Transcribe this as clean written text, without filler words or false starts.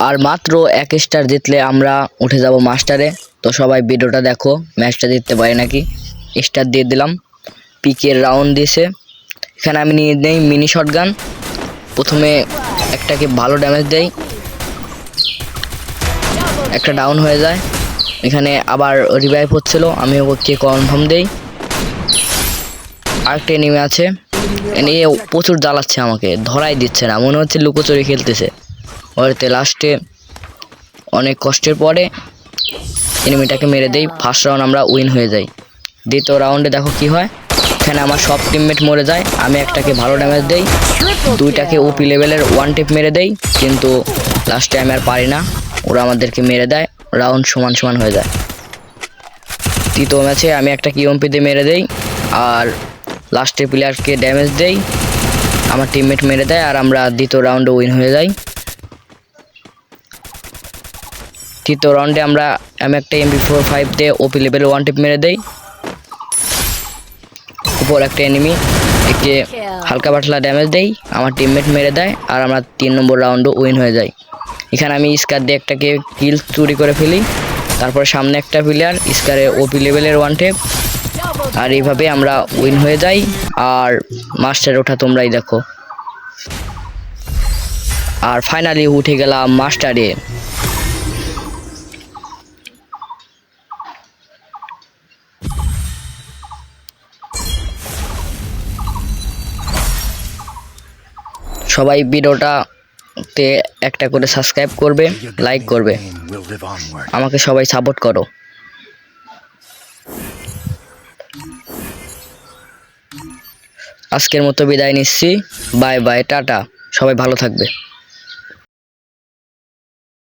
আর মাত্র 1 স্টার জিতলে আমরা উঠে যাব মাস্টারে। তো সবাই ভিডিওটা দেখো, ম্যাচটা জিততে পারি নাকি। স্টার দিয়ে দিলাম, পিকের রাউন্ড দিয়েছে। এখানে আমি নিয়ে নেই মিনি শটগান। প্রথমে একটাকে ভালো ড্যামেজ দেই, একটা ডাউন হয়ে যায়। এখানে আবার রিভাইভ হচ্ছিল, আমি ওকে কনফার্ম দেই। আরেকটা এনিমি আছে, এনে প্রচুর জ্বালাচ্ছে, আমাকে ধরাই দিচ্ছে না, মনে হচ্ছে লুকোচুরি খেলতেছে। ওরতে লাস্টে অনেক কষ্টের পরে এনিমিটাকে মেরে দেই। ফার্স্ট রাউন্ড আমরা উইন হয়ে যাই। দ্বিতীয় রাউন্ডে দেখো কি হয়, এখানে আমার সব টিমমেট মরে যায়। আমি একটাকে ভালো ড্যামেজ দেই, দুইটাকে ওপি লেভেলের ওয়ান টিপ মেরে দেই, কিন্তু লাস্টে আমি আর পারি না, ওরা আমাদেরকে মেরে দেয়। রাউন্ড সমান সমান হয়ে যায়। তৃতীয় ম্যাচে আমি একটা কিউএমপি দিয়ে মেরে দেই, আর লাস্টে প্লেয়ারকে ড্যামেজ দেই, আমার টিমমেট মেরে দেয়, আর আমরা দ্বিতীয় রাউন্ডে উইন হয়ে যাই। তৃতীয় রাউন্ডে আমি একটা MP45 দিয়ে ওপি লেভেল ওয়ান টিপ মেরে দেই। উপর একটা এনিমি, একে হালকা পাতলা ড্যামেজ দেই, আমার টিমমেট মেরে দেয়, আর আমরা 3 নম্বর রাউন্ডে উইন হয়ে যাই। এখানে আমি স্কার দিয়ে একটাকে কিল চুরি করে ফেলি। তারপরে সামনে একটা প্লেয়ার স্কারে ওপি লেভেলের ওয়ান টেপ, আর এইভাবে আমরা উইন হয়ে যাই। আর মাস্টার ওঠা তোমরাই দেখো। আর ফাইনালি উঠে গেলাম মাস্টারে। সবাই ভিডিওটাতে একটা করে সাবস্ক্রাইব করবে, লাইক করবে, আমাকে সবাই সাপোর্ট করো। আজকের মতো বিদায় নিচ্ছি, বাই বাই, টাটা, সবাই ভালো থাকবে।